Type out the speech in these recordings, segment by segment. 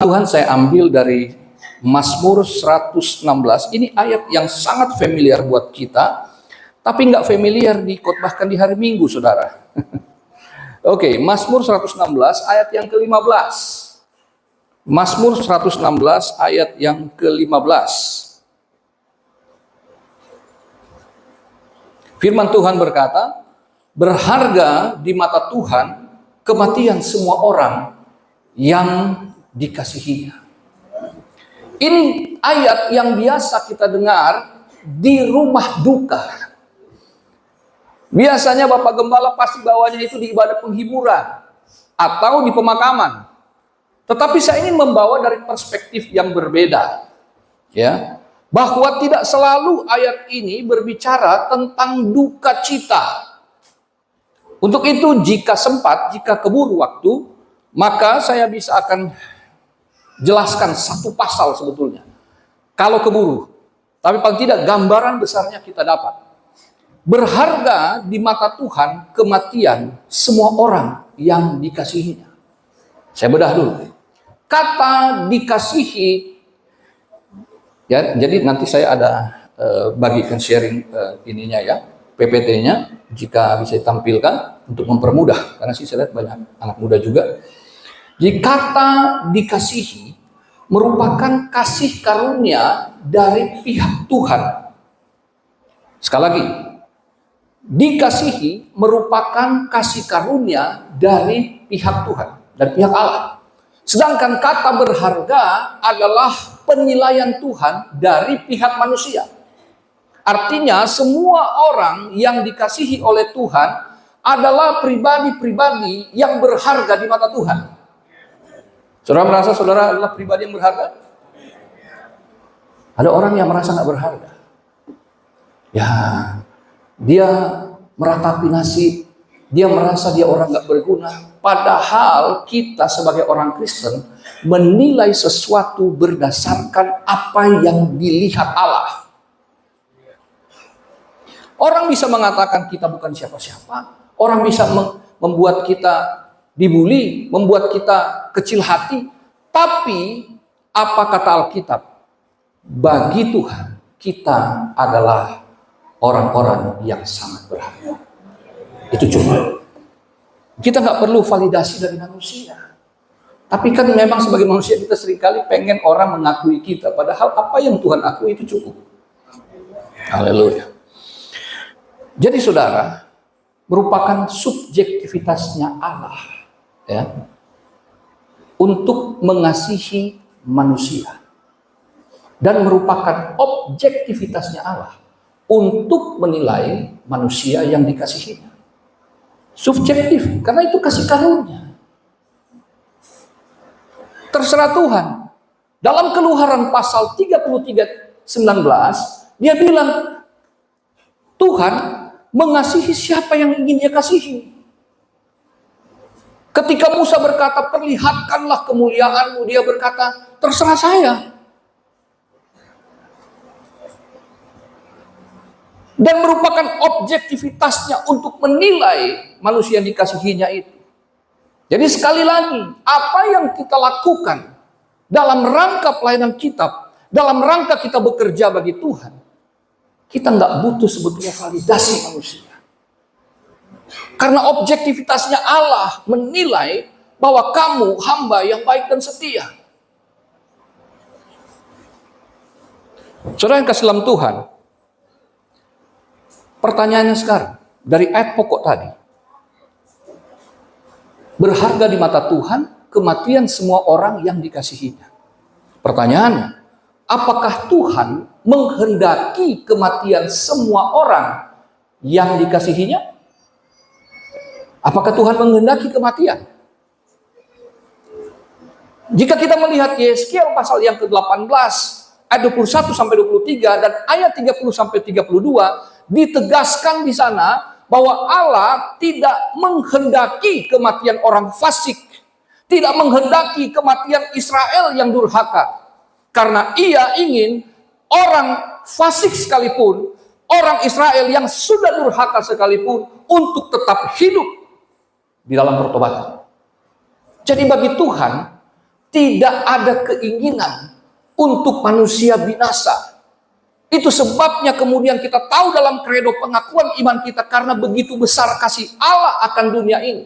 Tuhan, saya ambil dari Mazmur 116. Ini ayat yang sangat familiar buat kita, tapi nggak familiar dikhotbahkan di hari Minggu, saudara. Oke, Mazmur 116 ayat yang ke-15. Mazmur 116 ayat yang ke-15. Firman Tuhan berkata, berharga di mata Tuhan kematian semua orang yang dikasihinya. Ini ayat yang biasa kita dengar di rumah duka. Biasanya Bapak Gembala pasti bawanya itu di ibadah penghiburan atau di pemakaman. Tetapi saya ingin membawa dari perspektif yang berbeda, ya, bahwa tidak selalu ayat ini berbicara tentang duka cita. Untuk itu, jika sempat, jika keburu waktu, maka saya bisa akan jelaskan satu pasal sebetulnya. Kalau keburu, tapi paling tidak gambaran besarnya kita dapat. Berharga di mata Tuhan kematian semua orang yang dikasihinya. Saya bedah dulu. Kata dikasihi, ya, jadi nanti saya ada bagikan sharing ininya ya, PPT-nya, jika bisa ditampilkan untuk mempermudah, karena saya lihat banyak anak muda juga. Jadi kata dikasihi merupakan kasih karunia dari pihak Tuhan. Sekali lagi, dikasihi merupakan kasih karunia dari pihak Tuhan, dari pihak Allah. Sedangkan kata berharga adalah penilaian Tuhan dari pihak manusia. Artinya semua orang yang dikasihi oleh Tuhan adalah pribadi-pribadi yang berharga di mata Tuhan. Saudara merasa saudara adalah pribadi yang berharga? Ada orang yang merasa nggak berharga. Ya, dia meratapi nasib, dia merasa dia orang nggak berguna. Padahal kita sebagai orang Kristen menilai sesuatu berdasarkan apa yang dilihat Allah. Orang bisa mengatakan kita bukan siapa-siapa. Orang bisa membuat kita dibully, membuat kita kecil hati. Tapi apa kata Alkitab? Bagi Tuhan kita adalah orang-orang yang sangat berharga. Itu cuma. Kita nggak perlu validasi dari manusia. Tapi kan memang sebagai manusia kita seringkali pengen orang mengakui kita. Padahal apa yang Tuhan akui itu cukup. Haleluya. Jadi saudara, merupakan subjektivitasnya Allah, ya, untuk mengasihi manusia, dan merupakan objektivitasnya Allah untuk menilai manusia yang dikasihinya. Subjektif, karena itu kasih karunia. Terserah Tuhan. Dalam Keluaran pasal 33:19, dia bilang Tuhan mengasihi siapa yang ingin dia kasihi. Ketika Musa berkata, perlihatkanlah kemuliaanmu, dia berkata, terserah saya. Dan merupakan objektivitasnya untuk menilai manusia yang dikasihinya itu. Jadi sekali lagi, apa yang kita lakukan dalam rangka pelayanan kitab, dalam rangka kita bekerja bagi Tuhan, kita nggak butuh sebetulnya validasi manusia. Karena objektivitasnya Allah menilai bahwa kamu hamba yang baik dan setia. Saudara yang kasih dalam Tuhan, pertanyaannya sekarang, dari ayat pokok tadi, berharga di mata Tuhan kematian semua orang yang dikasihinya. Pertanyaannya, apakah Tuhan menghendaki kematian semua orang yang dikasihinya? Apakah Tuhan menghendaki kematian? Jika kita melihat Yeskiel pasal yang ke-18, ayat 21 sampai 23 dan ayat 30 sampai 32, ditegaskan di sana bahwa Allah tidak menghendaki kematian orang fasik, tidak menghendaki kematian Israel yang durhaka. Karena ia ingin orang fasik sekalipun, orang Israel yang sudah durhaka sekalipun, untuk tetap hidup di dalam pertobatan. Jadi bagi Tuhan, Tidak ada keinginan untuk manusia binasa. Itu sebabnya kemudian kita tahu dalam kredo pengakuan iman kita, karena begitu besar kasih Allah akan dunia ini,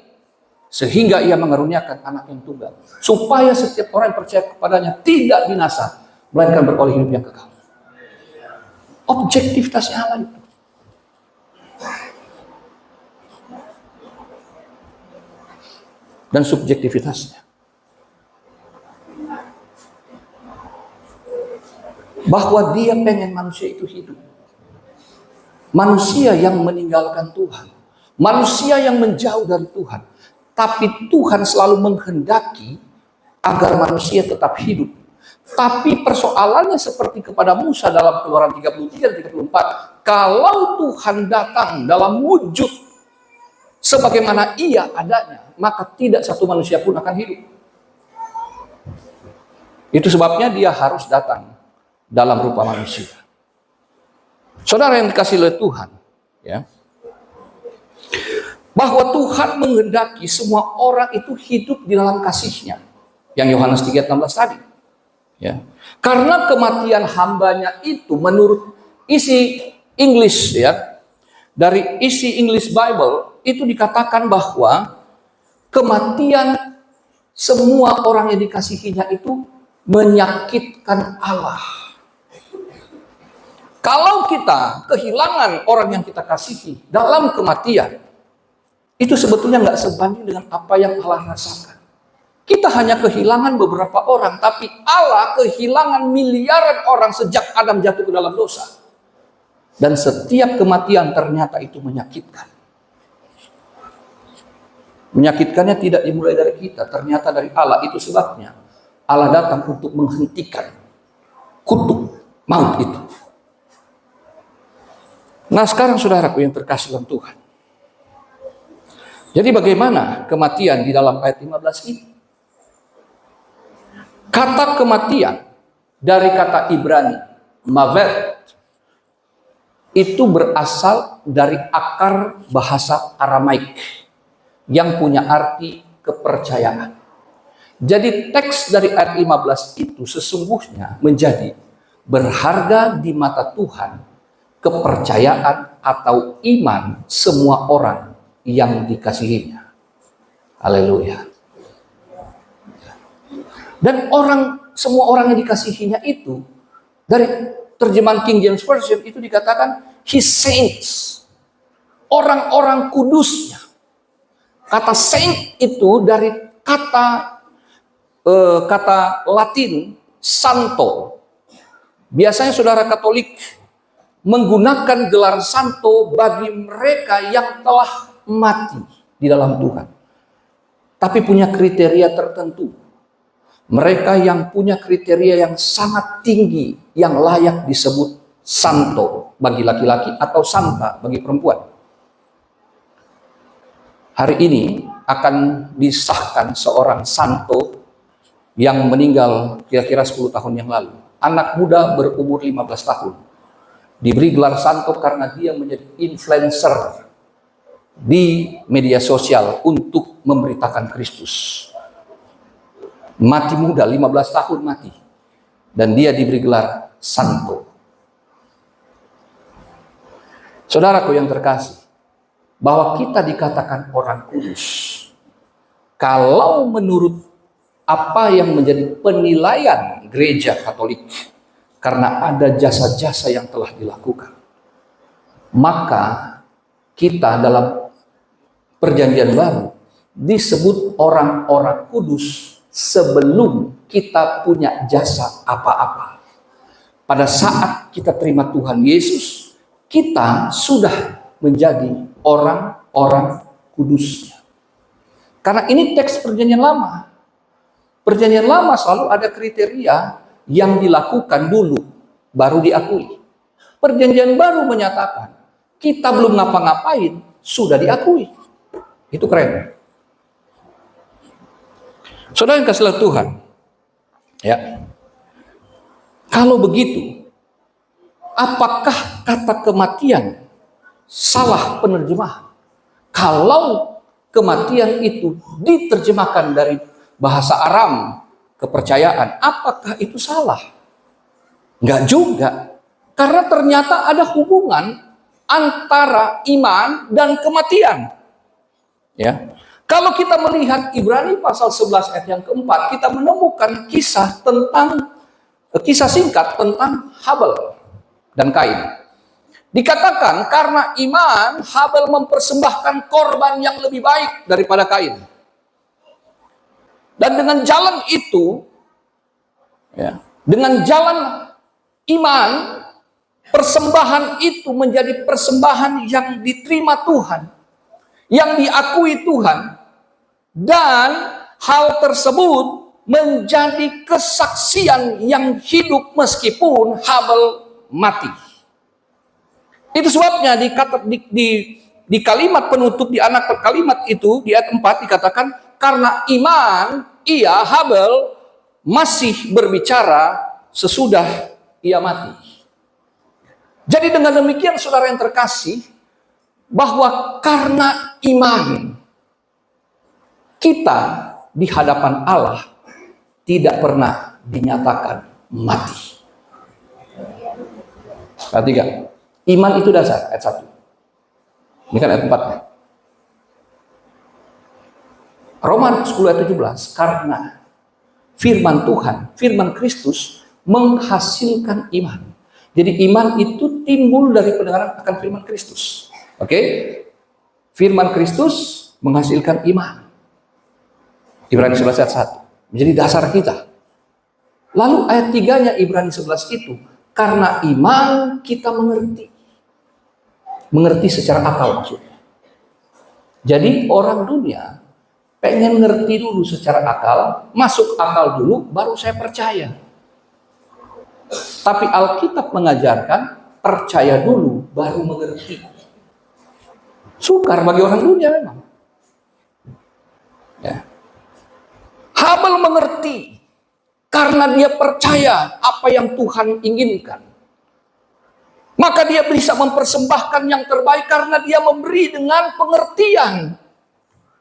sehingga ia mengaruniakan anak yang tunggal, supaya setiap orang yang percaya kepadanya tidak binasa, melainkan beroleh hidup yang kekal. Objektivitasnya Allah itu. Dan subjektivitasnya. Bahwa dia pengen manusia itu hidup. Manusia yang meninggalkan Tuhan. Manusia yang menjauh dari Tuhan. Tapi Tuhan selalu menghendaki agar manusia tetap hidup. Tapi persoalannya seperti kepada Musa dalam Keluaran 33 dan 34. Kalau Tuhan datang dalam wujud sebagaimana ia adanya, maka tidak satu manusia pun akan hidup. Itu sebabnya dia harus datang dalam rupa manusia. Saudara yang dikasihi oleh Tuhan, ya, bahwa Tuhan menghendaki semua orang itu hidup di dalam kasih-Nya, yang Yohanes 3:16 tadi, ya. Karena kematian hambanya itu menurut isi English, ya, dari isi English Bible itu dikatakan bahwa kematian semua orang yang dikasihinya itu menyakitkan Allah. Kalau kita kehilangan orang yang kita kasihi dalam kematian, itu sebetulnya nggak sebanding dengan apa yang Allah rasakan. Kita hanya kehilangan beberapa orang, tapi Allah kehilangan miliaran orang sejak Adam jatuh ke dalam dosa. Dan setiap kematian ternyata itu menyakitkan. Menyakitkannya tidak dimulai dari kita, ternyata dari Allah. Itu sebabnya Allah datang untuk menghentikan kutuk maut itu. Nah, sekarang saudaraku yang terkasih dalam Tuhan. Jadi bagaimana kematian di dalam ayat 15 ini? Kata kematian dari kata Ibrani, mavet, itu berasal dari akar bahasa Aramaik yang punya arti kepercayaan. Jadi teks dari ayat 15 itu sesungguhnya menjadi berharga di mata Tuhan, kepercayaan atau iman semua orang yang dikasihinya. Haleluya. Dan semua orang yang dikasihinya itu, dari terjemahan King James Version itu dikatakan his saints, orang-orang kudusnya. Kata saint itu dari kata Latin santo. Biasanya saudara Katolik menggunakan gelar santo bagi mereka yang telah mati di dalam Tuhan, tapi punya kriteria tertentu. Mereka yang punya kriteria yang sangat tinggi, yang layak disebut santo bagi laki-laki atau santa bagi perempuan. Hari ini akan disahkan seorang santo yang meninggal kira-kira 10 tahun yang lalu. Anak muda berumur 15 tahun. Diberi gelar santo karena dia menjadi influencer di media sosial untuk memberitakan Kristus. Mati muda, 15 tahun mati. Dan dia diberi gelar santo. Saudaraku yang terkasih, bahwa kita dikatakan orang kudus kalau menurut apa yang menjadi penilaian gereja Katolik, karena ada jasa-jasa yang telah dilakukan, maka kita dalam Perjanjian Baru disebut orang-orang kudus sebelum kita punya jasa apa-apa. Pada saat kita terima Tuhan Yesus, kita sudah menjadi orang-orang kudusnya. Karena ini teks Perjanjian Lama. Perjanjian Lama selalu ada kriteria yang dilakukan dulu, baru diakui. Perjanjian Baru menyatakan, kita belum ngapa-ngapain, sudah diakui. Itu keren. Saudara yang kasih Tuhan, ya. Kalau begitu, apakah kata kematian salah penerjemahan? Kalau kematian itu diterjemahkan dari bahasa Aram kepercayaan. Apakah itu salah? Enggak juga. Karena ternyata ada hubungan antara iman dan kematian. Ya. Kalau kita melihat Ibrani pasal 11 ayat yang keempat, kita menemukan kisah singkat tentang Habel dan Kain. Dikatakan karena iman, Habel mempersembahkan korban yang lebih baik daripada Kain. Dan dengan jalan itu, ya, dengan jalan iman, persembahan itu menjadi persembahan yang diterima Tuhan, yang diakui Tuhan, dan hal tersebut menjadi kesaksian yang hidup meskipun Habel mati. Itu sebabnya di kalimat penutup, di anak kalimat itu, di ayat 4 dikatakan, karena iman, ia Habel masih berbicara sesudah ia mati. Jadi dengan demikian saudara yang terkasih, bahwa karena iman, kita di hadapan Allah tidak pernah dinyatakan mati. Perhatikan, iman itu dasar, ayat 1. Ini kan ayat 4. Roma 10 ayat 17, karena firman Tuhan, firman Kristus menghasilkan iman. Jadi iman itu timbul dari pendengaran akan firman Kristus. Oke? Firman Kristus menghasilkan iman. Ibrani 11 ayat 1 menjadi dasar kita. Lalu ayat 3-nya Ibrani 11 itu, karena iman kita mengerti. Mengerti secara akal maksudnya. Jadi orang dunia pengen ngerti dulu secara akal, masuk akal dulu, baru saya percaya. Tapi Alkitab mengajarkan, percaya dulu, baru mengerti. Sukar bagi orang dunia memang. Ya. Habel mengerti karena dia percaya apa yang Tuhan inginkan. Maka dia bisa mempersembahkan yang terbaik karena dia memberi dengan pengertian.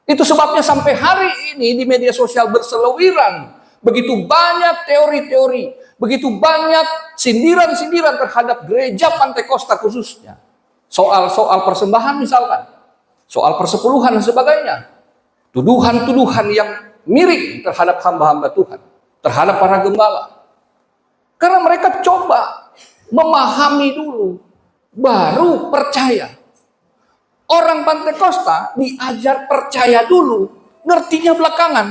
Itu sebabnya sampai hari ini di media sosial berseliweran begitu banyak teori-teori, begitu banyak sindiran-sindiran terhadap gereja Pantekosta khususnya. Soal persembahan misalkan, soal persepuluhan dan sebagainya. Tuduhan-tuduhan yang miring terhadap hamba-hamba Tuhan, terhadap para gembala. Karena mereka coba memahami dulu, baru percaya. Orang Pantekosta diajar percaya dulu, ngertinya belakangan.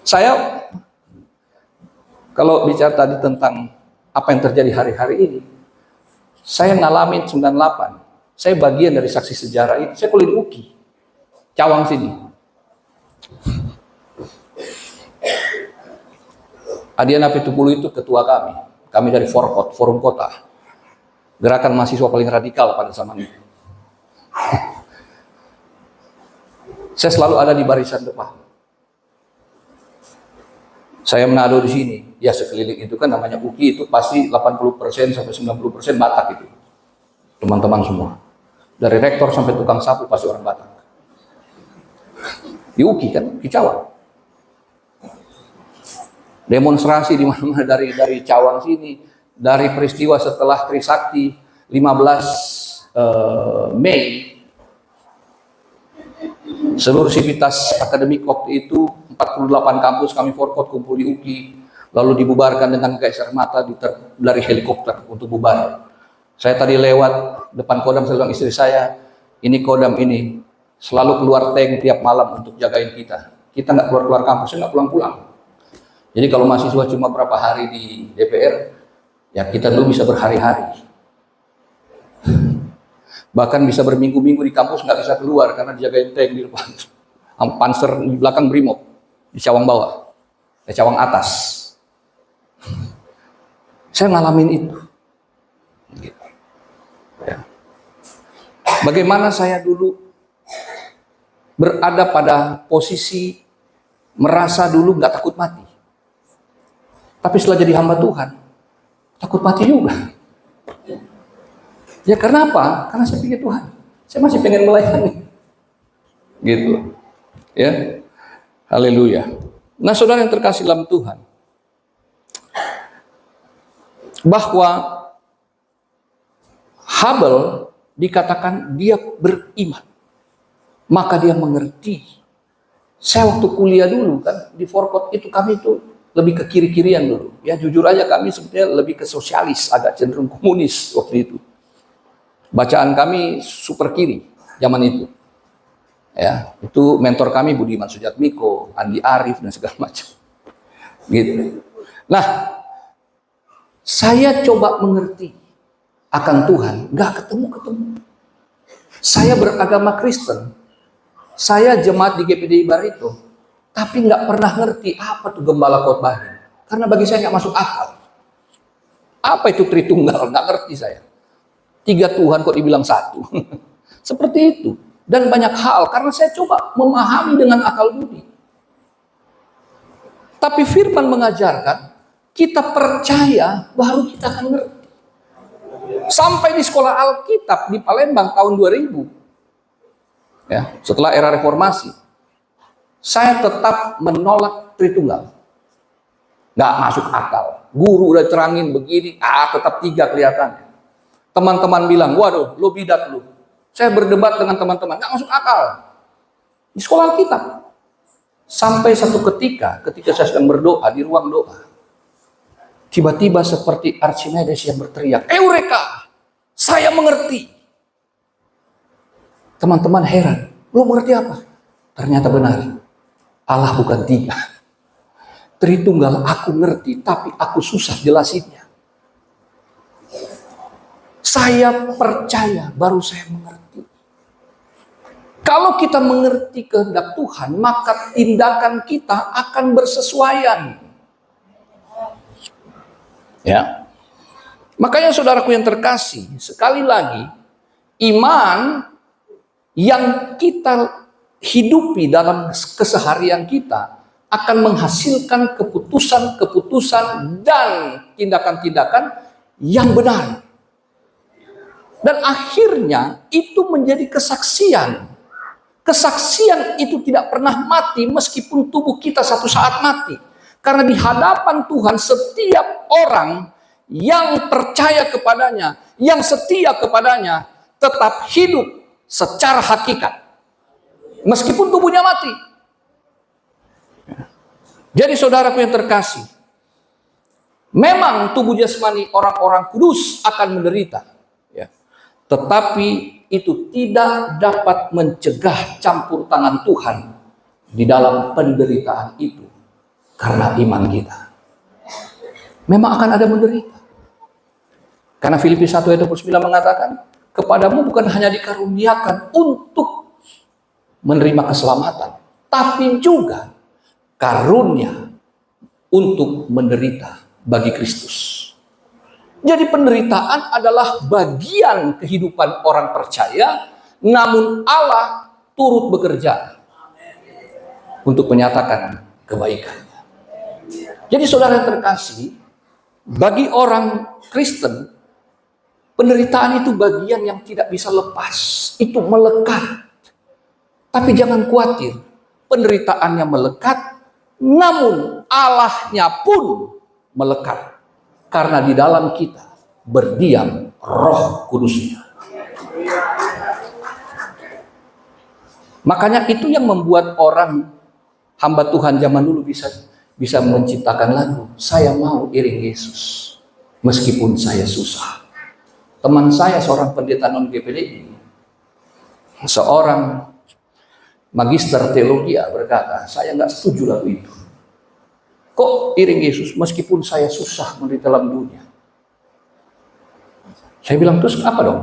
Saya, kalau bicara tadi tentang apa yang terjadi hari-hari ini, saya ngalamin 98. Saya bagian dari saksi sejarah itu. Saya kuliah di UKI, Cawang sini. Adian Apitupulu itu ketua kami. Kami dari Forkot, Forum Kota. Gerakan mahasiswa paling radikal pada zaman itu. Saya selalu ada di barisan depan. Saya menado di sini. Ya sekeliling itu kan namanya UKI itu pasti 80% sampai 90% Batak itu. Teman-teman semua. Dari rektor sampai tukang sapu pasti orang Batak. Di UKI kan, di Cawang. Demonstrasi di mana-mana dari Cawang sini, dari peristiwa setelah Trisakti 15 Mei, seluruh sivitas akademik waktu itu 48 kampus kami Forkot kumpul di UKI, lalu dibubarkan dengan gas air mata dari helikopter untuk bubar. Saya tadi lewat depan Kodam, saya bilang istri saya, ini Kodam ini selalu keluar tank tiap malam untuk jagain kita. Kita nggak keluar kampus, nggak pulang-pulang. Jadi kalau mahasiswa cuma berapa hari di DPR, ya kita dulu bisa berhari-hari. Bahkan bisa berminggu-minggu di kampus nggak bisa keluar karena dijagain tank di depan. Panser di belakang Brimob, di Cawang bawah, di Cawang atas. Saya ngalamin itu. Gitu. Ya. Bagaimana saya dulu berada pada posisi merasa dulu nggak takut mati. Tapi setelah jadi hamba Tuhan, takut mati juga. Ya karena apa? Karena saya pikir Tuhan, saya masih pengen melayani. Gitu. Ya. Haleluya. Nah, saudara yang terkasih dalam Tuhan, bahwa Habel dikatakan dia beriman, maka dia mengerti. Saya waktu kuliah dulu kan di Forkot itu, kami itu lebih ke kiri-kirian dulu. Ya jujur aja, kami sebetulnya lebih ke sosialis, agak cenderung komunis waktu itu. Bacaan kami super kiri zaman itu. Ya, itu mentor kami Budiman Sujatmiko, Andi Arief dan segala macam. Gitu. Nah, saya coba mengerti akan Tuhan, nggak ketemu-ketemu. Saya beragama Kristen, saya jemaat di GPDI Barito, tapi nggak pernah ngerti apa tuh gembala khotbahin. Karena bagi saya nggak masuk akal. Apa itu Tritunggal? Nggak ngerti saya. 3 Tuhan kok dibilang 1. Seperti itu. Dan banyak hal, karena saya coba memahami dengan akal budi. Tapi firman mengajarkan, kita percaya baru kita akan ngerti. Sampai di sekolah Alkitab di Palembang tahun 2000, ya, setelah era reformasi, saya tetap menolak Tritunggal. Nggak masuk akal. Guru udah terangin begini, tetap 3 kelihatannya. Teman-teman bilang, waduh, lo bidat lo. Saya berdebat dengan teman-teman, nggak masuk akal. Di sekolah Alkitab. Sampai satu ketika saya sedang berdoa di ruang doa, tiba-tiba seperti Archimedes yang berteriak, Eureka! Saya mengerti. Teman-teman heran, lo mengerti apa? Ternyata benar. Allah bukan 3. Tritunggal aku ngerti, tapi aku susah jelasinnya. Saya percaya, baru saya mengerti. Kalau kita mengerti kehendak Tuhan, maka tindakan kita akan bersesuaian. Ya. Makanya saudaraku yang terkasih, sekali lagi, iman yang kita hidupi dalam keseharian kita akan menghasilkan keputusan-keputusan dan tindakan-tindakan yang benar. Dan akhirnya itu menjadi kesaksian. Kesaksian itu tidak pernah mati meskipun tubuh kita satu saat mati. Karena di hadapan Tuhan setiap orang yang percaya kepadanya, yang setia kepadanya, tetap hidup secara hakikat. Meskipun tubuhnya mati. Jadi saudaraku yang terkasih, memang tubuh jasmani orang-orang kudus akan menderita. Tetapi itu tidak dapat mencegah campur tangan Tuhan di dalam penderitaan itu. Karena iman kita memang akan ada menderita. Karena Filipi 1 ayat 29 mengatakan, kepadamu bukan hanya dikaruniakan untuk menerima keselamatan, tapi juga karunia untuk menderita bagi Kristus. Jadi penderitaan adalah bagian kehidupan orang percaya, namun Allah turut bekerja untuk menyatakan kebaikannya. Jadi saudara yang terkasih, bagi orang Kristen, penderitaan itu bagian yang tidak bisa lepas, itu melekat. Tapi jangan khawatir, penderitaannya melekat, namun Allahnya pun melekat. Karena di dalam kita berdiam Roh Kudusnya. Makanya itu yang membuat orang hamba Tuhan zaman dulu bisa menciptakan lagu, saya mau iring Yesus meskipun saya susah. Teman saya seorang pendeta non GPDI, seorang magister teologi berkata, saya nggak setuju lagu itu. Kok iring Yesus meskipun saya susah menderita dalam dunia? Saya bilang, terus apa dong?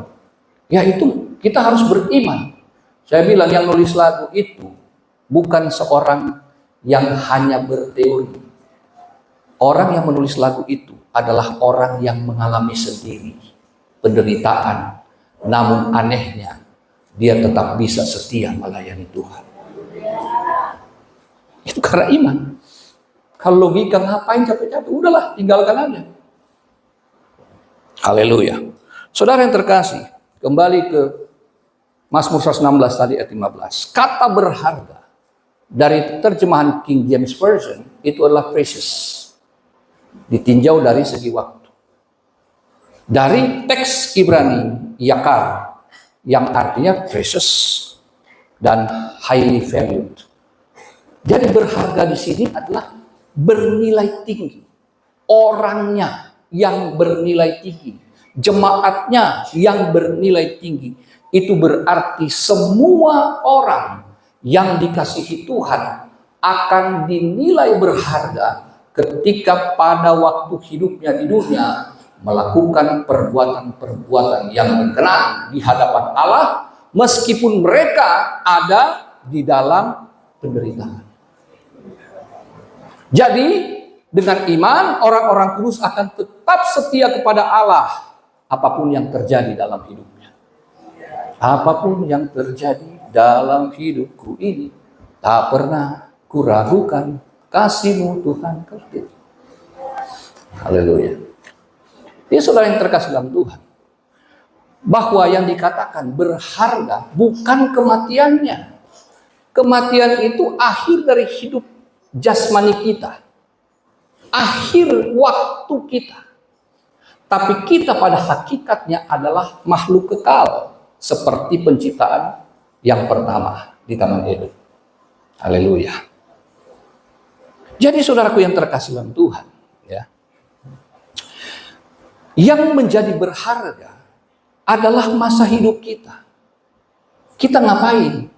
Ya itu kita harus beriman. Saya bilang yang nulis lagu itu bukan seorang yang hanya berteori. Orang yang menulis lagu itu adalah orang yang mengalami sendiri penderitaan. Namun anehnya dia tetap bisa setia melayani Tuhan. Itu karena iman. Kalau logika ngapain capek-capek? Udahlah, tinggalkan aja. Haleluya. Saudara yang terkasih, kembali ke Mazmur 116 tadi ayat 15. Kata berharga dari terjemahan King James Version itu adalah precious. Ditinjau dari segi waktu. Dari teks Ibrani yakar yang artinya precious dan highly valued. Jadi berharga di sini adalah bernilai tinggi. Orangnya yang bernilai tinggi, jemaatnya yang bernilai tinggi. Itu berarti semua orang yang dikasihi Tuhan akan dinilai berharga ketika pada waktu hidupnya di dunia melakukan perbuatan-perbuatan yang berkenan di hadapan Allah, meskipun mereka ada di dalam penderitaan. Jadi dengan iman orang-orang kudus akan tetap setia kepada Allah apapun yang terjadi dalam hidupnya. Apapun yang terjadi dalam hidupku ini, tak pernah kuragukan kasih-Mu Tuhan kerti. Haleluya. Ini saudara yang terkasih dalam Tuhan, bahwa yang dikatakan berharga bukan kematiannya. Kematian itu akhir dari hidup jasmani kita, akhir waktu kita. Tapi kita pada hakikatnya adalah makhluk kekal, seperti penciptaan yang pertama di Taman Eden. Haleluya. Jadi saudaraku yang terkasih dalam Tuhan, ya, yang menjadi berharga adalah masa hidup kita. Kita ngapain?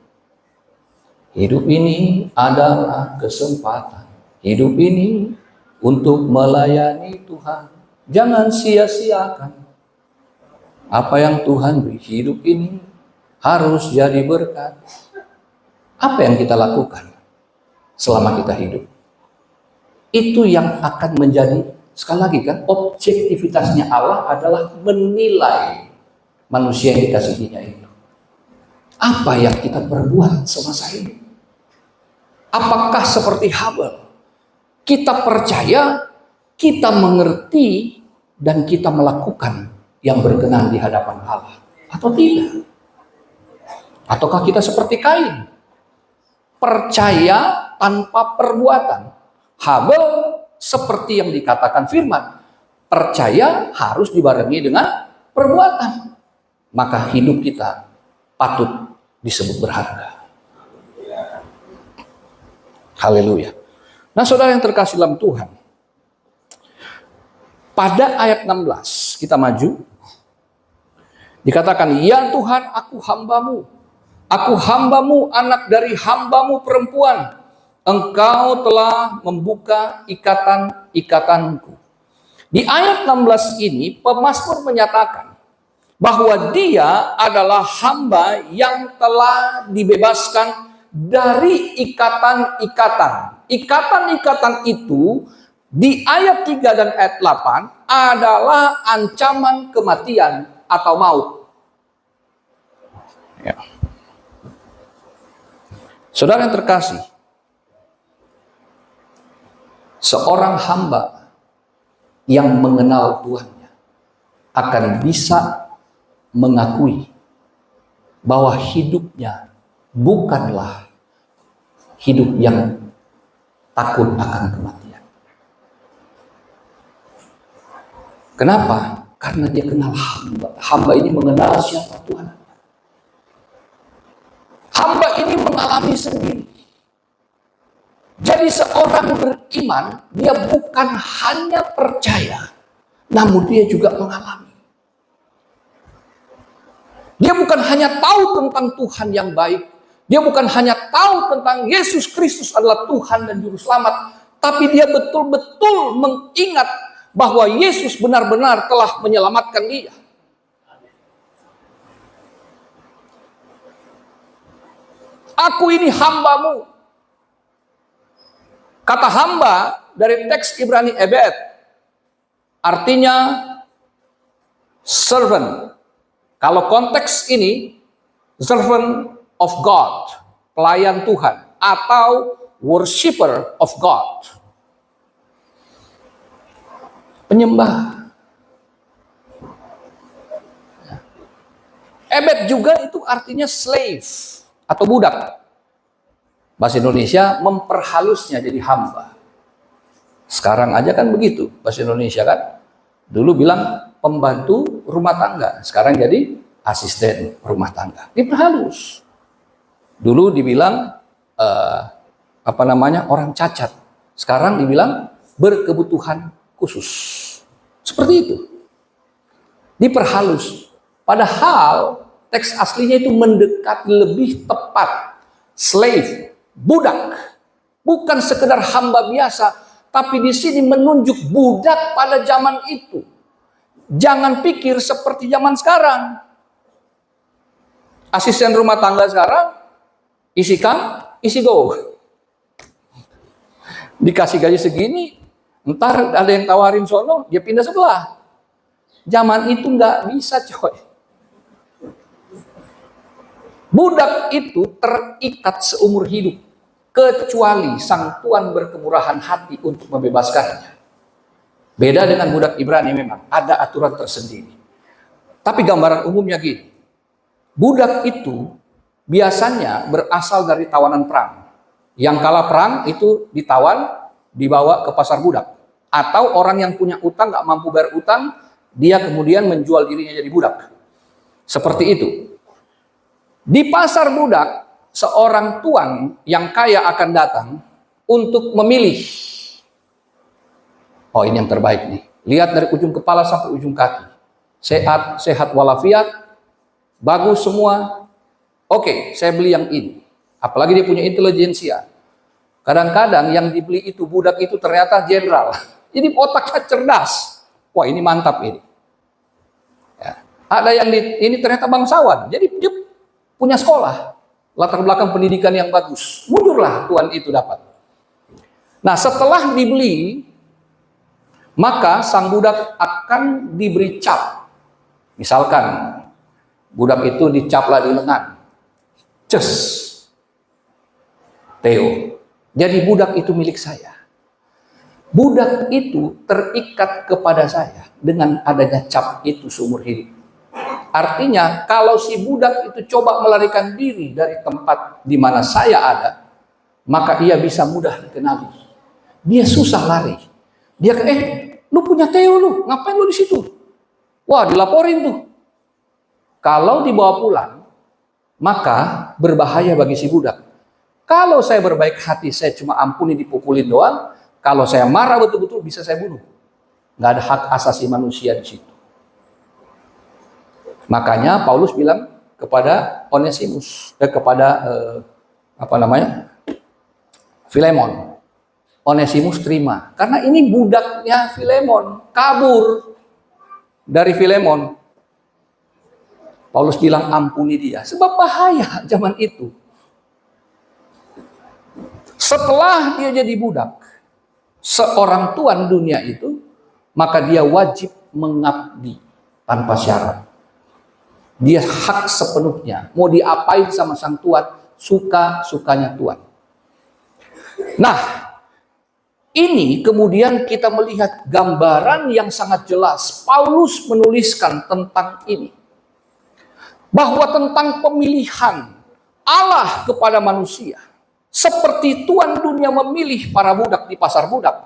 Hidup ini adalah kesempatan. Hidup ini untuk melayani Tuhan. Jangan sia-siakan apa yang Tuhan beri. Hidup ini harus jadi berkat. Apa yang kita lakukan selama kita hidup? Itu yang akan menjadi, sekali lagi kan, objektivitasnya Allah adalah menilai manusia yang dikasihinya itu. Apa yang kita perbuat semasa hidup? Apakah seperti Habel? Kita percaya, kita mengerti, dan kita melakukan yang berkenan di hadapan Allah, atau tidak? Ataukah kita seperti Kain, percaya tanpa perbuatan? Habel seperti yang dikatakan firman, percaya harus dibarengi dengan perbuatan. Maka hidup kita patut disebut berharga. Haleluya. Nah saudara yang terkasih dalam Tuhan, pada ayat 16 kita maju, dikatakan, ya Tuhan, aku hambamu, anak dari hambamu perempuan. Engkau telah membuka ikatan-ikatanku. Di ayat 16 ini, pemazmur menyatakan bahwa dia adalah hamba yang telah dibebaskan dari ikatan-ikatan. Ikatan-ikatan itu di ayat 3 dan ayat 8 adalah ancaman kematian atau maut. Ya. Saudara yang terkasih, seorang hamba yang mengenal Tuhannya akan bisa mengakui bahwa hidupnya bukanlah hidup yang takut akan kematian. Kenapa? Karena dia kenal hamba. Hamba ini mengenal siapa Tuhan. Hamba ini mengalami sendiri. Jadi seorang beriman, dia bukan hanya percaya, namun dia juga mengalami. Dia bukan hanya tahu tentang Tuhan yang baik, dia bukan hanya tahu tentang Yesus Kristus adalah Tuhan dan Juru Selamat, tapi dia betul-betul mengingat bahwa Yesus benar-benar telah menyelamatkan dia. Aku ini hambamu. Kata hamba dari teks Ibrani Ebed artinya servant. Kalau konteks ini servant of God, pelayan Tuhan, atau worshipper of God, penyembah. Ebed juga itu artinya slave atau budak. Bahasa Indonesia memperhalusnya jadi hamba. Sekarang aja kan begitu bahasa Indonesia kan. Dulu bilang pembantu rumah tangga, sekarang jadi asisten rumah tangga. Diperhalus. Dulu dibilang orang cacat, sekarang dibilang berkebutuhan khusus. Seperti itu. Diperhalus. Padahal teks aslinya itu mendekati lebih tepat slave, budak. Bukan sekedar hamba biasa, tapi di sini menunjuk budak pada zaman itu. Jangan pikir seperti zaman sekarang. Asisten rumah tangga sekarang, isi come, isi go. Dikasih gaji segini, ntar ada yang tawarin sono, dia pindah sebelah. Zaman itu nggak bisa, coy. Budak itu terikat seumur hidup, kecuali sang tuan berkemurahan hati untuk membebaskannya. Beda dengan budak Ibrani, memang ada aturan tersendiri. Tapi gambaran umumnya gini, budak itu biasanya berasal dari tawanan perang. Yang kalah perang itu ditawan, dibawa ke pasar budak. Atau orang yang punya utang, gak mampu bayar utang, dia kemudian menjual dirinya jadi budak. Seperti itu. Di pasar budak, seorang tuan yang kaya akan datang untuk memilih. Oh, ini yang terbaik nih. Lihat dari ujung kepala sampai ujung kaki. Sehat walafiat, bagus semua. Oke, saya beli yang ini. Apalagi dia punya intelijensia. Kadang-kadang yang dibeli itu, budak itu ternyata jenderal. Jadi otaknya cerdas. Wah, ini mantap ini. Ya. Ada yang ini ternyata bangsawan. Jadi dia punya sekolah. Latar belakang pendidikan yang bagus. Mundurlah tuan itu dapat. Nah, setelah dibeli, maka sang budak akan diberi cap. Misalkan, budak itu dicaplah di lengan. Ces. Theo. Jadi budak itu milik saya. Budak itu terikat kepada saya dengan adanya cap itu seumur hidup. Artinya, kalau si budak itu coba melarikan diri dari tempat di mana saya ada, maka ia bisa mudah dikenali. Dia susah lari. Dia lu punya Theo lu, ngapain lu di situ? Wah, dilaporin tuh. Kalau dibawa pulang, maka berbahaya bagi si budak. Kalau saya berbaik hati, saya cuma ampuni, dipukulin doang. Kalau saya marah betul-betul, bisa saya bunuh. Nggak ada hak asasi manusia di situ. Makanya Paulus bilang kepada Onesimus, Filemon. Onesimus terima. Karena ini budaknya Filemon, kabur dari Filemon. Paulus bilang ampuni dia. Sebab bahaya zaman itu. Setelah dia jadi budak, seorang tuan dunia itu, maka dia wajib mengabdi tanpa syarat. Dia hak sepenuhnya. Mau diapain sama sang tuan, suka-sukanya tuan. Nah, ini kemudian kita melihat gambaran yang sangat jelas. Paulus menuliskan tentang ini. Bahwa tentang pemilihan Allah kepada manusia. Seperti tuan dunia memilih para budak di pasar budak.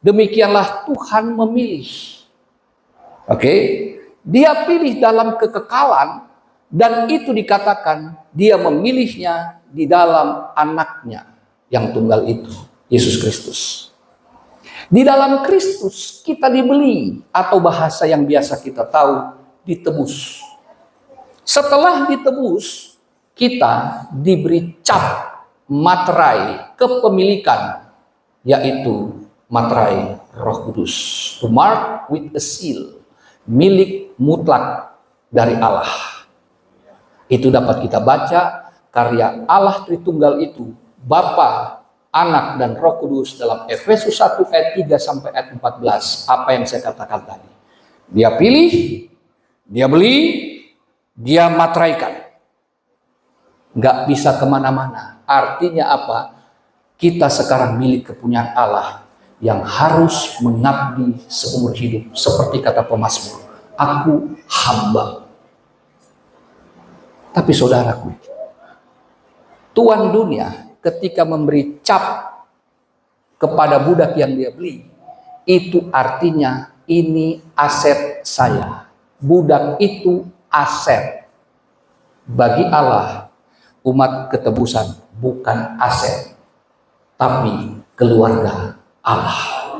Demikianlah Tuhan memilih. Oke. Dia pilih dalam kekekalan. Dan itu dikatakan dia memilihnya di dalam anaknya yang tunggal itu. Yesus Kristus. Di dalam Kristus kita dibeli. Atau bahasa yang biasa kita tahu, ditebus. Setelah ditebus, kita diberi cap materai kepemilikan, yaitu materai Roh Kudus. To mark with a seal, milik mutlak dari Allah. Itu dapat kita baca karya Allah Tritunggal itu, Bapa, Anak, dan Roh Kudus dalam Efesus 1 ayat 3 sampai ayat 14. Apa yang saya katakan tadi. Dia pilih, dia beli, dia materaikan. Nggak bisa kemana-mana. Artinya apa? Kita sekarang milik kepunyaan Allah yang harus mengabdi seumur hidup. Seperti kata pemazmur, aku hamba. Tapi saudaraku, tuan dunia ketika memberi cap kepada budak yang dia beli, itu artinya ini aset saya. Budak itu aset. Bagi Allah, umat ketebusan bukan aset, tapi keluarga Allah.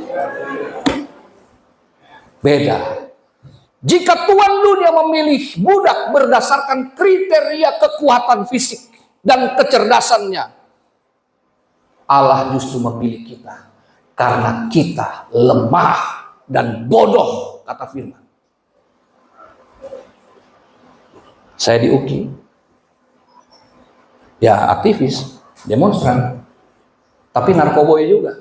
Beda. Jika tuan dunia memilih budak berdasarkan kriteria kekuatan fisik dan kecerdasannya, Allah justru memilih kita karena kita lemah dan bodoh, kata firman. Saya di UKI, ya aktivis, demonstran, tapi narkoboy juga.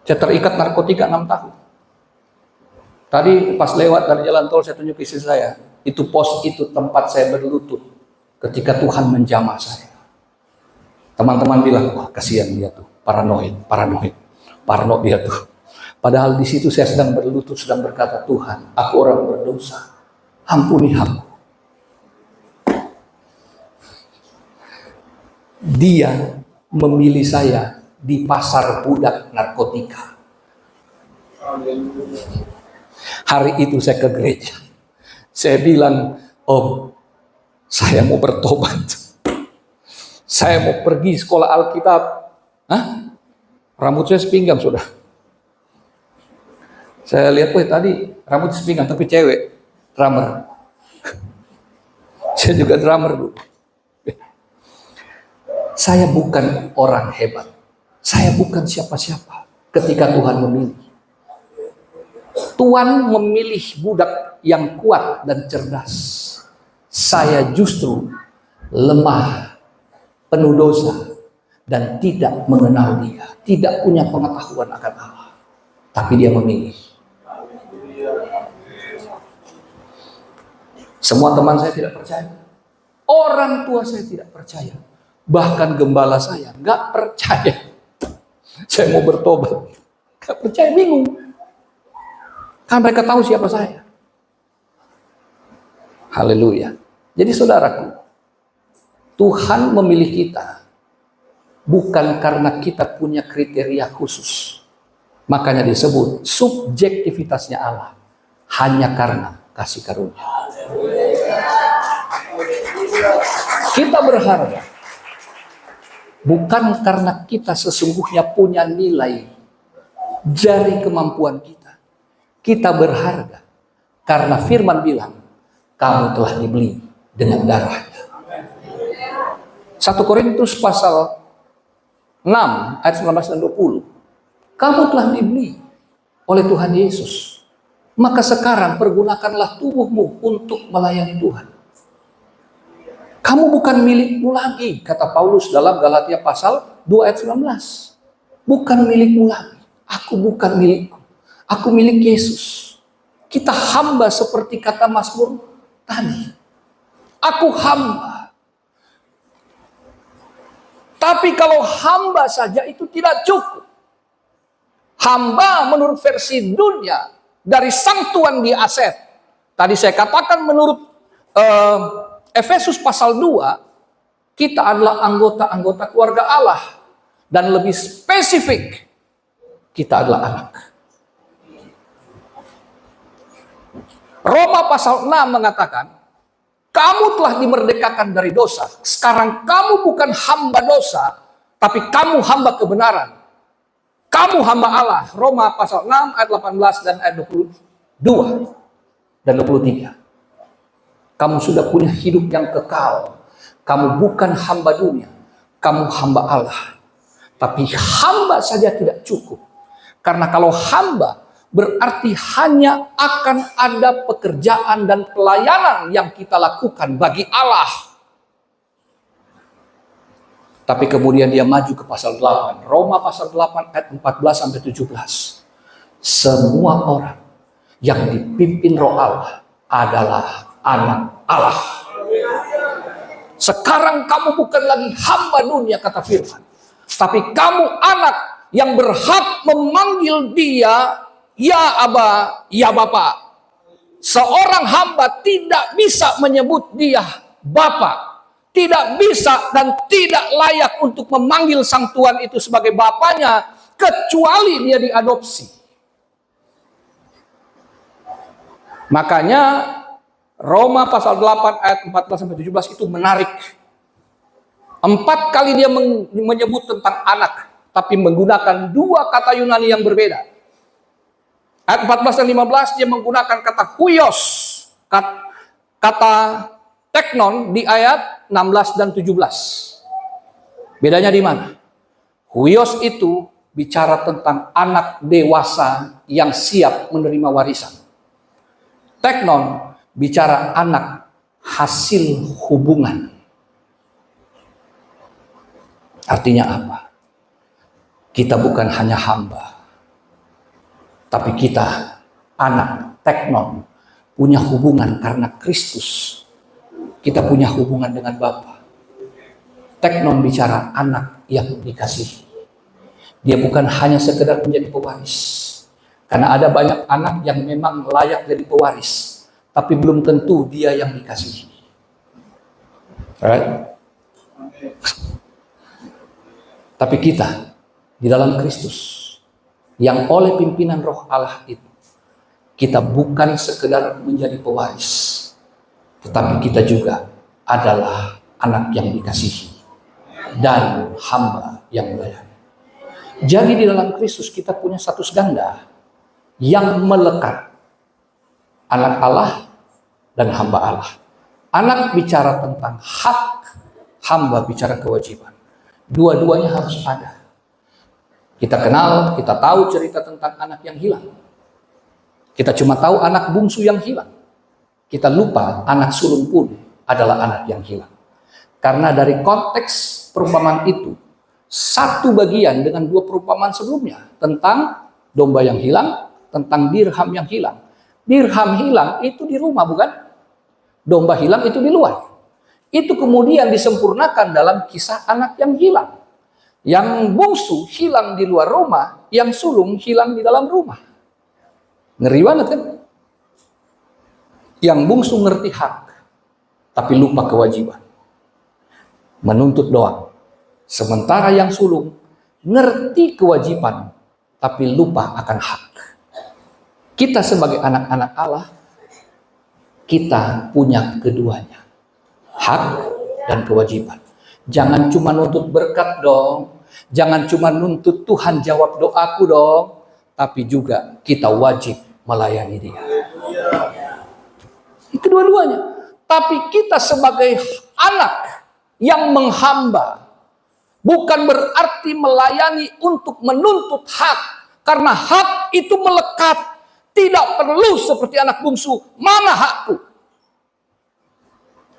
Saya terikat narkotika 6 tahun. Tadi pas lewat dari jalan tol saya tunjuk istri saya, itu pos itu tempat saya berlutut ketika Tuhan menjamah saya. Teman-teman bilang, wah kasihan dia tuh, paranoid dia tuh. Padahal di situ saya sedang berlutut, sedang berkata, Tuhan, aku orang berdosa, ampuni aku. Dia memilih saya di pasar budak narkotika. Hari itu saya ke gereja. Saya bilang, Om, saya mau bertobat. Saya mau pergi sekolah Alkitab. Hah? Rambut saya sepinggang sudah. Saya lihat, tadi rambut sepinggang tapi cewek, drummer. Saya juga drummer dulu. Saya bukan orang hebat. Saya bukan siapa-siapa ketika Tuhan memilih. Tuhan memilih budak yang kuat dan cerdas. Saya justru lemah, penuh dosa, dan tidak mengenal dia. Tidak punya pengetahuan akan Allah. Tapi dia memilih. Semua teman saya tidak percaya. Orang tua saya tidak percaya. Bahkan gembala saya nggak percaya. Saya mau bertobat. Nggak percaya, bingung. Kan mereka tahu siapa saya. Haleluya. Jadi saudaraku, Tuhan memilih kita bukan karena kita punya kriteria khusus. Makanya disebut subjektivitasnya Allah hanya karena kasih karunia. Kita berharga bukan karena kita sesungguhnya punya nilai dari kemampuan kita. Kita berharga karena firman bilang, kamu telah dibeli dengan darahnya. 1 Korintus pasal 6 ayat 19 dan 20. Kamu telah dibeli oleh Tuhan Yesus. Maka sekarang pergunakanlah tubuhmu untuk melayani Tuhan. Kamu bukan milikmu lagi, kata Paulus dalam Galatia pasal 2 ayat 19. Bukan milikmu lagi. Aku bukan milikku. Aku milik Yesus. Kita hamba seperti kata Mazmur tadi. Aku hamba. Tapi kalau hamba saja itu tidak cukup. Hamba menurut versi dunia dari sang tuan di aset. Tadi saya katakan menurut Efesus pasal 2, kita adalah anggota-anggota keluarga Allah. Dan lebih spesifik, kita adalah anak. Roma pasal 6 mengatakan, kamu telah dimerdekakan dari dosa. Sekarang kamu bukan hamba dosa, tapi kamu hamba kebenaran. Kamu hamba Allah. Roma pasal 6 ayat 18 dan ayat 22 dan 23. Kamu sudah punya hidup yang kekal. Kamu bukan hamba dunia. Kamu hamba Allah. Tapi hamba saja tidak cukup. Karena kalau hamba berarti hanya akan ada pekerjaan dan pelayanan yang kita lakukan bagi Allah. Tapi kemudian dia maju ke pasal 8. Roma pasal 8 ayat 14 sampai 17. Semua orang yang dipimpin Roh Allah adalah anak Allah. Sekarang kamu bukan lagi hamba dunia, kata firman. Tapi kamu anak yang berhak memanggil dia ya Aba, ya Bapa. Seorang hamba tidak bisa menyebut dia Bapa tidak bisa dan tidak layak untuk memanggil sang Tuhan itu sebagai bapaknya, kecuali dia diadopsi. Makanya Roma pasal 8 ayat 14-17 itu menarik. 4 kali dia menyebut tentang anak, tapi menggunakan 2 kata Yunani yang berbeda. Ayat 14 dan 15 dia menggunakan kata huios, kata teknon di ayat 16 dan 17. Bedanya di mana? Huios itu bicara tentang anak dewasa yang siap menerima warisan. Teknon bicara anak hasil hubungan. Artinya apa? Kita bukan hanya hamba, tapi kita anak teknon, punya hubungan karena Kristus. Kita punya hubungan dengan Bapa. Teknon bicara anak yang dikasihi. Dia bukan hanya sekedar menjadi pewaris. Karena ada banyak anak yang memang layak jadi pewaris, tapi belum tentu dia yang dikasihi. Right? Tapi kita di dalam Kristus yang oleh pimpinan Roh Allah itu, kita bukan sekedar menjadi pewaris, tetapi kita juga adalah anak yang dikasihi dan hamba yang melayani. Jadi di dalam Kristus kita punya status ganda yang melekat. Anak Allah dan hamba Allah. Anak bicara tentang hak, hamba bicara kewajiban. Dua-duanya harus ada. Kita kenal, kita tahu cerita tentang anak yang hilang. Kita cuma tahu anak bungsu yang hilang. Kita lupa anak sulung pun adalah anak yang hilang. Karena dari konteks perumpamaan itu, satu bagian dengan 2 perumpamaan sebelumnya tentang domba yang hilang, tentang dirham yang hilang. Dirham hilang itu di rumah, bukan? Domba hilang itu di luar. Itu kemudian disempurnakan dalam kisah anak yang hilang. Yang bungsu hilang di luar rumah, yang sulung hilang di dalam rumah. Ngeri banget kan? Yang bungsu ngerti hak, tapi lupa kewajiban. Menuntut doang. Sementara yang sulung ngerti kewajiban, tapi lupa akan hak. Kita sebagai anak-anak Allah, kita punya keduanya. Hak dan kewajiban. Jangan cuma nuntut berkat dong. Jangan cuma nuntut Tuhan jawab doaku dong. Tapi juga kita wajib melayani Dia. Kedua-duanya. Tapi kita sebagai anak yang menghamba, bukan berarti melayani untuk menuntut hak. Karena hak itu melekat. Tidak perlu seperti anak bungsu. Mana hakku?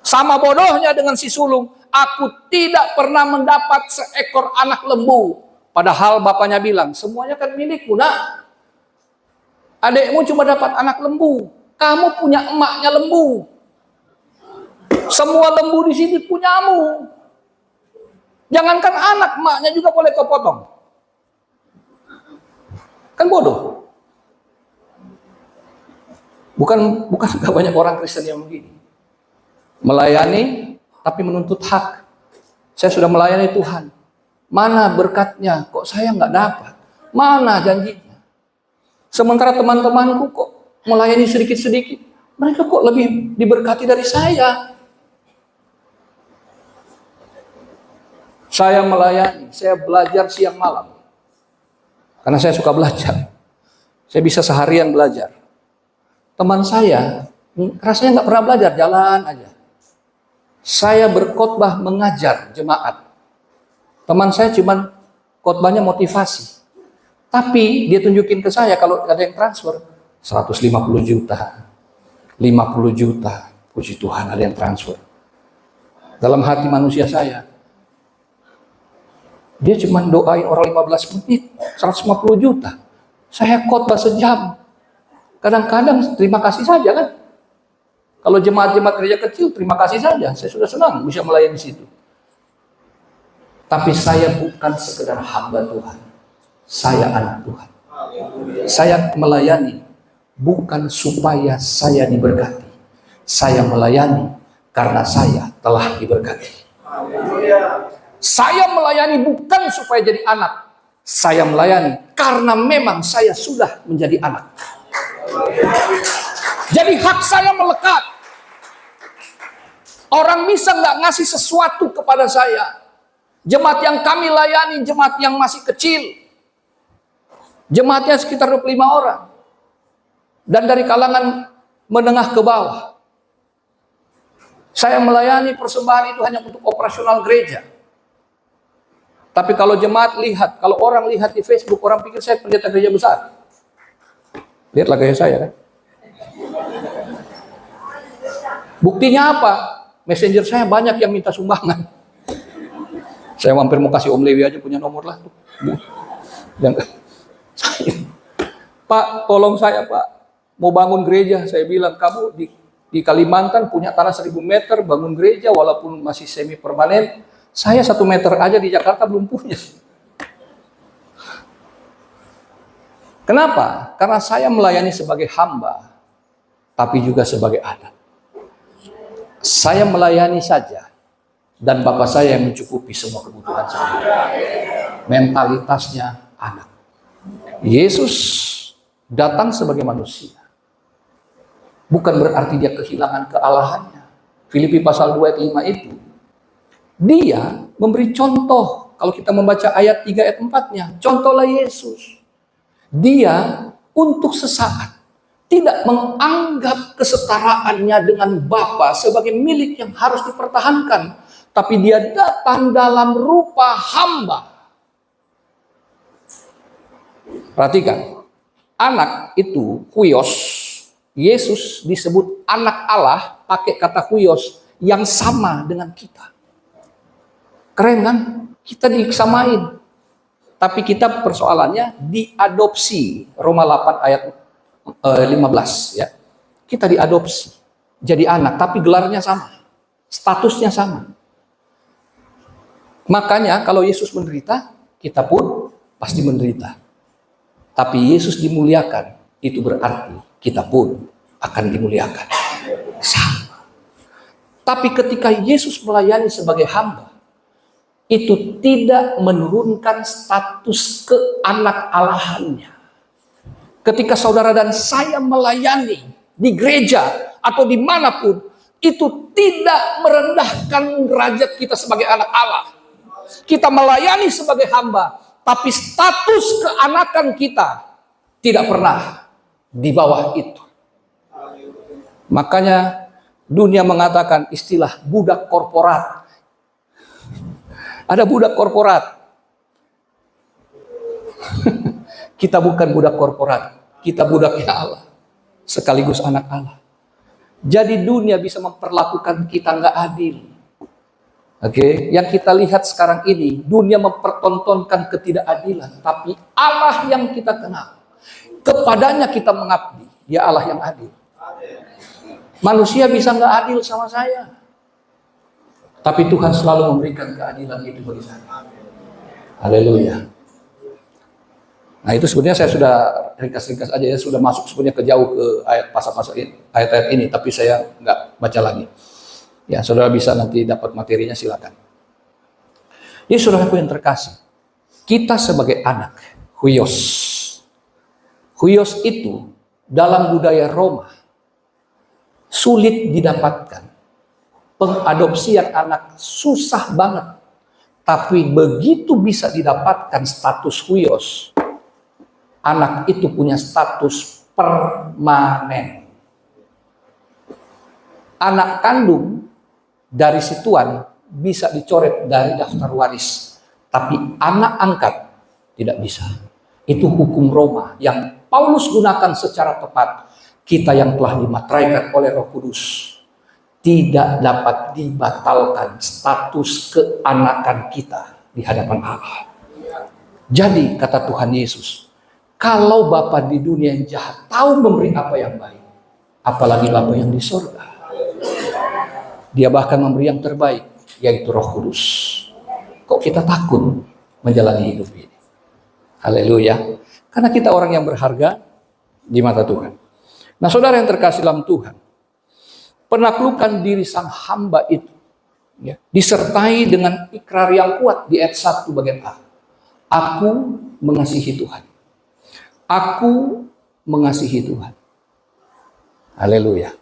Sama bodohnya dengan si sulung. Aku tidak pernah mendapat seekor anak lembu. Padahal bapaknya bilang, semuanya kan milikmu, nak. Adekmu cuma dapat anak lembu. Kamu punya emaknya lembu. Semua lembu di sini punyamu. Jangankan anak, emaknya juga boleh kau potong. Kan bodoh. Bukan gak banyak orang Kristen yang begini. Melayani tapi menuntut hak. Saya sudah melayani Tuhan. Mana berkatnya? Kok saya nggak dapat? Mana janjinya? Sementara teman-temanku kok melayani sedikit-sedikit. Mereka kok lebih diberkati dari saya. Saya melayani, saya belajar siang malam. Karena saya suka belajar. Saya bisa seharian belajar. Teman saya rasanya nggak pernah belajar, jalan aja. Saya berkhotbah mengajar jemaat. Teman saya cuman khotbahnya motivasi. Tapi dia tunjukin ke saya kalau ada yang transfer 150 juta, 50 juta. Puji Tuhan ada yang transfer. Dalam hati manusia saya, dia cuma doain orang 15 menit, 150 juta. Saya khotbah sejam. Kadang-kadang terima kasih saja kan. Kalau jemaat-jemaat gereja kecil, terima kasih saja. Saya sudah senang bisa melayani di situ. Tapi saya bukan sekedar hamba Tuhan. Saya anak Tuhan. Saya melayani bukan supaya saya diberkati. Saya melayani karena saya telah diberkati. Saya melayani bukan supaya jadi anak. Saya melayani karena memang saya sudah menjadi anak. Jadi hak saya melekat. Orang bisa nggak ngasih sesuatu kepada saya. Jemaat yang kami layani, jemaat yang masih kecil. Jemaatnya sekitar 25 orang. Dan dari kalangan menengah ke bawah. Saya melayani persembahan itu hanya untuk operasional gereja. Tapi kalau jemaat lihat, kalau orang lihat di Facebook, orang pikir saya pendeta gereja besar. Lihatlah gaya saya kan. Buktinya apa? Messenger saya banyak yang minta sumbangan. Saya hampir mau kasih Om Lewi aja punya nomor lah. Pak, tolong saya Pak, mau bangun gereja. Saya bilang, kamu di Kalimantan punya tanah 1000 meter, bangun gereja walaupun masih semi permanen. Saya 1 meter aja di Jakarta belum punya. Kenapa? Karena saya melayani sebagai hamba, tapi juga sebagai anak. Saya melayani saja, dan Bapak saya yang mencukupi semua kebutuhan saya. Mentalitasnya anak. Yesus datang sebagai manusia. Bukan berarti dia kehilangan kealahannya. Filipi pasal 2 ayat 5 itu. Dia memberi contoh. Kalau kita membaca ayat 3 ayat 4-nya. Contohlah Yesus. Dia untuk sesaat tidak menganggap kesetaraannya dengan Bapa sebagai milik yang harus dipertahankan. Tapi dia datang dalam rupa hamba. Perhatikan. Anak itu, huios. Yesus disebut anak Allah pakai kata huios yang sama dengan kita. Keren kan? Kita disamain. Tapi kita persoalannya diadopsi. Roma 8 ayat 15 ya. Kita diadopsi jadi anak, tapi gelarnya sama. Statusnya sama. Makanya kalau Yesus menderita, kita pun pasti menderita. Tapi Yesus dimuliakan, itu berarti kita pun akan dimuliakan. Sama. Tapi ketika Yesus melayani sebagai hamba, itu tidak menurunkan status keanak-alahannya. Ketika saudara dan saya melayani di gereja atau dimanapun, itu tidak merendahkan derajat kita sebagai anak Allah. Kita melayani sebagai hamba, tapi status keanakan kita tidak pernah di bawah itu. Makanya dunia mengatakan istilah budak korporat. Ada budak korporat. Kita bukan budak korporat. Kita budaknya Allah. Sekaligus anak Allah. Jadi dunia bisa memperlakukan kita nggak adil. Oke, yang kita lihat sekarang ini, dunia mempertontonkan ketidakadilan. Tapi Allah yang kita kenal, kepadanya kita mengabdi. Dia Allah yang adil. Manusia bisa nggak adil sama saya. Tapi Tuhan selalu memberikan keadilan itu bagi saya. Haleluya. Nah itu sebenarnya saya sudah ringkas-ringkas aja ya, sudah masuk sebenarnya ke jauh ke ayat pasal-pasal ayat-ayat ini, tapi saya nggak baca lagi. Ya, saudara bisa nanti dapat materinya, silakan. Jadi saudaraku yang terkasih, kita sebagai anak, huios. Huios itu dalam budaya Roma sulit didapatkan. Pengadopsian anak susah banget. Tapi begitu bisa didapatkan status huios, anak itu punya status permanen. Anak kandung dari situan bisa dicoret dari daftar waris, tapi anak angkat tidak bisa. Itu hukum Roma yang Paulus gunakan secara tepat. Kita yang telah dimateraikan oleh Roh Kudus tidak dapat dibatalkan status keanakan kita di hadapan Allah. Jadi kata Tuhan Yesus, kalau Bapa di dunia yang jahat tahu memberi apa yang baik, apalagi Bapa yang di surga. Dia bahkan memberi yang terbaik, yaitu Roh Kudus. Kok kita takut menjalani hidup ini? Haleluya. Karena kita orang yang berharga di mata Tuhan. Nah saudara yang terkasih dalam Tuhan, penaklukan diri sang hamba itu Ya, disertai dengan ikrar yang kuat di ayat 1 bagian A. Aku mengasihi Tuhan. Aku mengasihi Tuhan. Haleluya.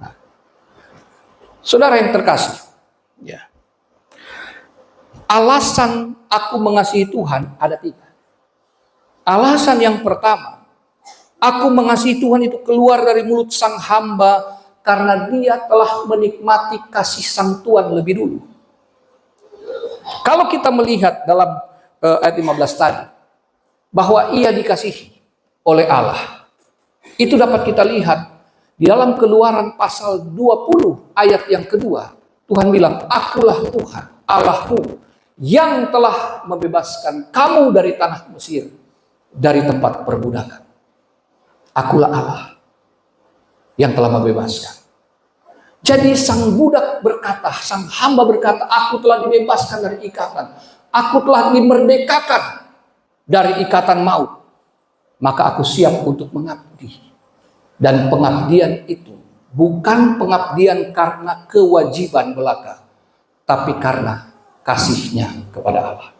Nah, saudara yang terkasih, ya. Alasan aku mengasihi Tuhan ada 3. Alasan yang pertama, aku mengasihi Tuhan itu keluar dari mulut sang hamba karena dia telah menikmati kasih sang Tuhan lebih dulu. Kalau kita melihat dalam ayat 15 tadi, bahwa ia dikasihi oleh Allah, itu dapat kita lihat di dalam Keluaran pasal 20 ayat yang kedua. Tuhan bilang, akulah Tuhan Allahmu yang telah membebaskan kamu dari tanah Mesir, dari tempat perbudakan. Akulah Allah yang telah membebaskan. Jadi sang budak berkata, sang hamba berkata, aku telah dibebaskan dari ikatan. Aku telah dimerdekakan dari ikatan maut. Maka aku siap untuk mengabdi. Dan pengabdian itu bukan pengabdian karena kewajiban belaka, tapi karena kasihnya kepada Allah.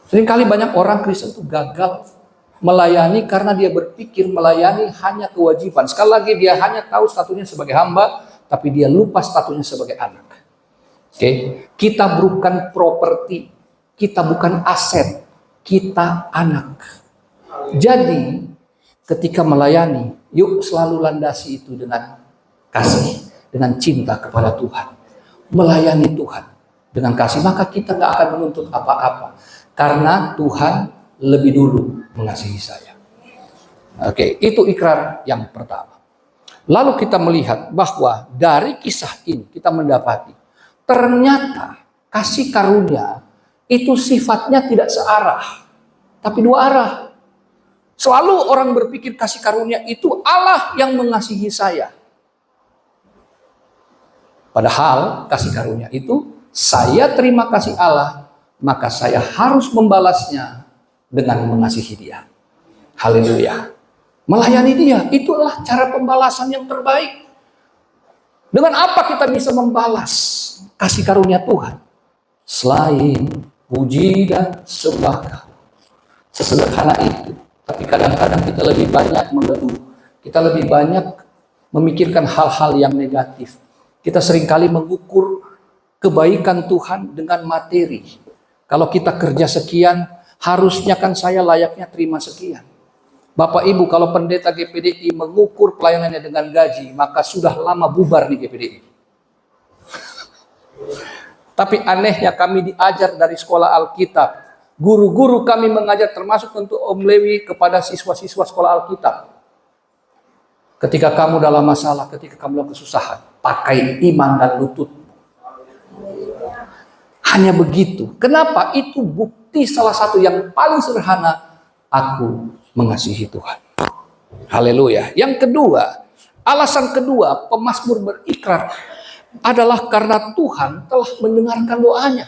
Seringkali banyak orang Kristen itu gagal melayani karena dia berpikir melayani hanya kewajiban. Sekali lagi, dia hanya tahu statusnya sebagai hamba, tapi dia lupa statusnya sebagai anak. Oke, kita bukan properti, kita bukan aset, kita anak. Jadi, ketika melayani, yuk selalu landasi itu dengan kasih, dengan cinta kepada Tuhan. Melayani Tuhan dengan kasih, maka kita nggak akan menuntut apa-apa. Karena Tuhan lebih dulu mengasihi saya. Oke, itu ikrar yang pertama. Lalu kita melihat bahwa dari kisah ini kita mendapati ternyata kasih karunia itu sifatnya tidak searah, tapi 2 arah. Selalu orang berpikir kasih karunia itu Allah yang mengasihi saya. Padahal kasih karunia itu saya terima kasih Allah, maka saya harus membalasnya dengan mengasihi dia. Haleluya. Melayani dia, itulah cara pembalasan yang terbaik. Dengan apa kita bisa membalas kasih karunia Tuhan? Selain puji dan sembah. Sesederhana itu. Tapi kadang-kadang kita lebih banyak mengeluh. Kita lebih banyak memikirkan hal-hal yang negatif. Kita seringkali mengukur kebaikan Tuhan dengan materi. Kalau kita kerja sekian, harusnya kan saya layaknya terima sekian. Bapak Ibu, kalau pendeta GPDI mengukur pelayanannya dengan gaji, maka sudah lama bubar di GPDI. Tapi anehnya kami diajar dari sekolah Alkitab. Guru-guru kami mengajar, termasuk untuk Om Lewi, kepada siswa-siswa sekolah Alkitab. Ketika kamu dalam masalah, ketika kamu dalam kesusahan, pakai iman dan lutut. Hanya begitu. Kenapa? Itu bukti salah satu yang paling sederhana. Aku mengasihi Tuhan. Haleluya. Yang kedua, alasan kedua pemazmur berikrar adalah karena Tuhan telah mendengarkan doanya.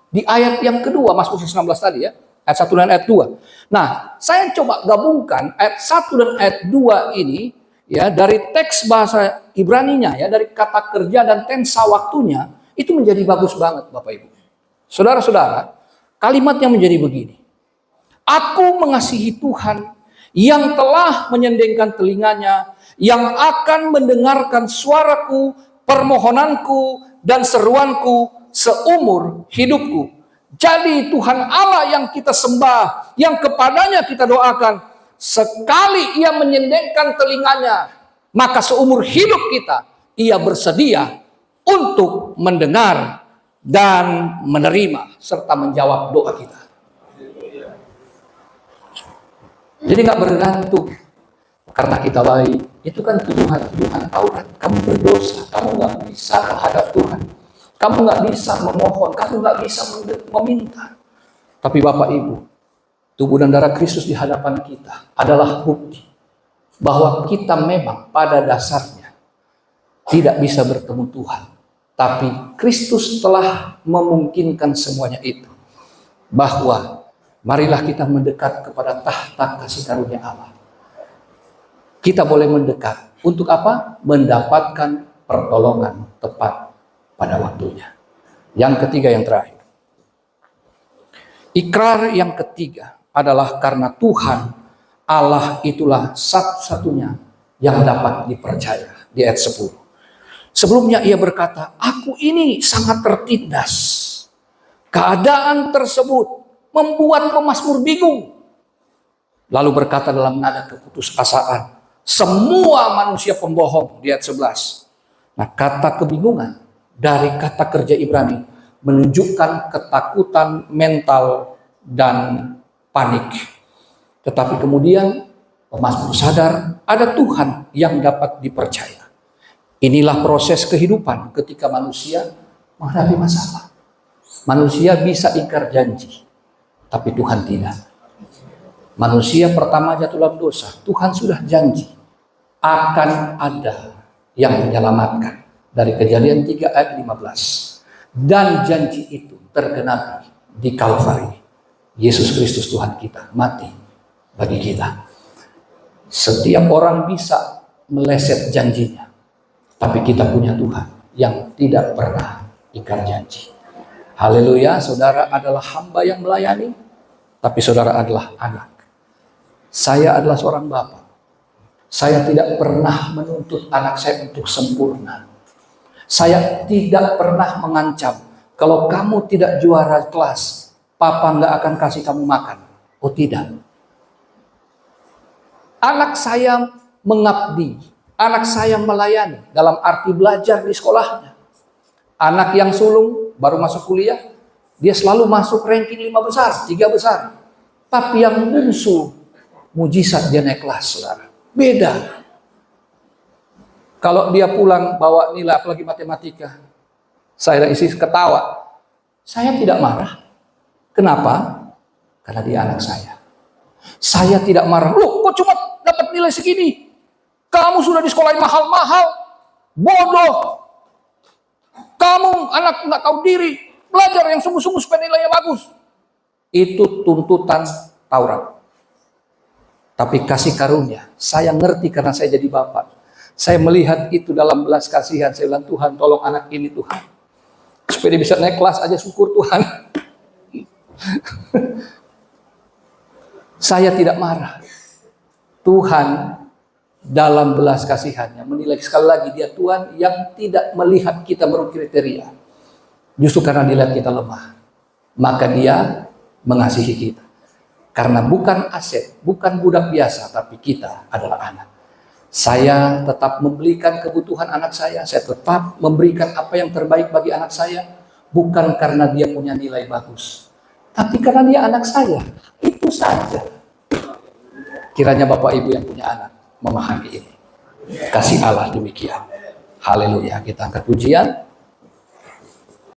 Di ayat yang kedua, Mazmur 19 tadi ya, ayat 1 dan ayat 2. Nah, saya coba gabungkan ayat 1 dan ayat 2 ini ya, dari teks bahasa Ibraninya ya, dari kata kerja dan tensa waktunya, itu menjadi bagus banget Bapak Ibu. Saudara-saudara, kalimatnya menjadi begini. Aku mengasihi Tuhan yang telah menyendengkan telinganya, yang akan mendengarkan suaraku, permohonanku, dan seruanku seumur hidupku. Jadi Tuhan Allah yang kita sembah, yang kepadanya kita doakan, sekali ia menyendengkan telinganya, maka seumur hidup kita, ia bersedia untuk mendengar dan menerima, serta menjawab doa kita. Jadi nggak bergantung karena kita baik. Itu kan tuduhan Taurat. Kamu berdosa, kamu nggak bisa menghadap Tuhan. Kamu nggak bisa memohon, kamu nggak bisa meminta. Tapi Bapak Ibu, tubuh dan darah Kristus di hadapan kita adalah bukti bahwa kita memang pada dasarnya tidak bisa bertemu Tuhan. Tapi Kristus telah memungkinkan semuanya itu. Bahwa marilah kita mendekat kepada tahta kasih karunia Allah. Kita boleh mendekat. Untuk apa? Mendapatkan pertolongan tepat pada waktunya. Yang ketiga, yang terakhir. Ikrar yang ketiga adalah karena Tuhan Allah itulah satu-satunya yang dapat dipercaya. Di ayat 10. Sebelumnya ia berkata, aku ini sangat tertindas. Keadaan tersebut membuat pemazmur bingung. Lalu berkata dalam nada keputusasaan, semua manusia pembohong. Di ayat 11. Nah, kata kebingungan dari kata kerja Ibrani menunjukkan ketakutan mental dan panik. Tetapi kemudian pemazmur sadar ada Tuhan yang dapat dipercaya. Inilah proses kehidupan ketika manusia menghadapi masalah. Manusia bisa ingkar janji, tapi Tuhan tidak. Manusia pertama jatuh dalam dosa, Tuhan sudah janji akan ada yang menyelamatkan. Dari Kejadian 3 ayat 15. Dan janji itu tergenapi di Kalvari. Yesus Kristus Tuhan kita mati bagi kita. Setiap orang bisa meleset janjinya, tapi kita punya Tuhan yang tidak pernah ingkar janji. Haleluya, saudara adalah hamba yang melayani, tapi saudara adalah anak. Saya adalah seorang bapak. Saya tidak pernah menuntut anak saya untuk sempurna. Saya tidak pernah mengancam, kalau kamu tidak juara kelas, papa nggak akan kasih kamu makan. Oh tidak. Anak saya mengabdi, anak saya melayani dalam arti belajar di sekolahnya. Anak yang sulung baru masuk kuliah, dia selalu masuk ranking 5 besar, 3 besar. Tapi yang bungsu, mujizat dia naik kelas, saudara. Beda. Kalau dia pulang bawa nilai apalagi matematika, saya dan istri ketawa. Saya tidak marah. Kenapa? Karena dia anak saya. Saya tidak marah. Loh, kok cuma dapat nilai segini? Kamu sudah di sekolah mahal-mahal. Bodoh. Kamu anak nggak tahu diri. Belajar yang sungguh-sungguh supaya nilainya bagus. Itu tuntutan Taurat. Tapi kasih karunia, saya ngerti karena saya jadi bapak. Saya melihat itu dalam belas kasihan. Saya bilang, Tuhan tolong anak ini Tuhan. Supaya dia bisa naik kelas aja, syukur Tuhan. Saya tidak marah. Tuhan dalam belas kasihannya menilai, sekali lagi dia Tuhan yang tidak melihat kita menurut kriteria. Justru karena dilihat kita lemah, maka dia mengasihi kita. Karena bukan aset, bukan budak biasa, tapi kita adalah anak. Saya tetap memberikan kebutuhan anak saya tetap memberikan apa yang terbaik bagi anak saya, bukan karena dia punya nilai bagus, tapi karena dia anak saya. Itu saja. Kiranya Bapak Ibu yang punya anak memahami ini. Kasih Allah demikian. Haleluya. Kita angkat pujian.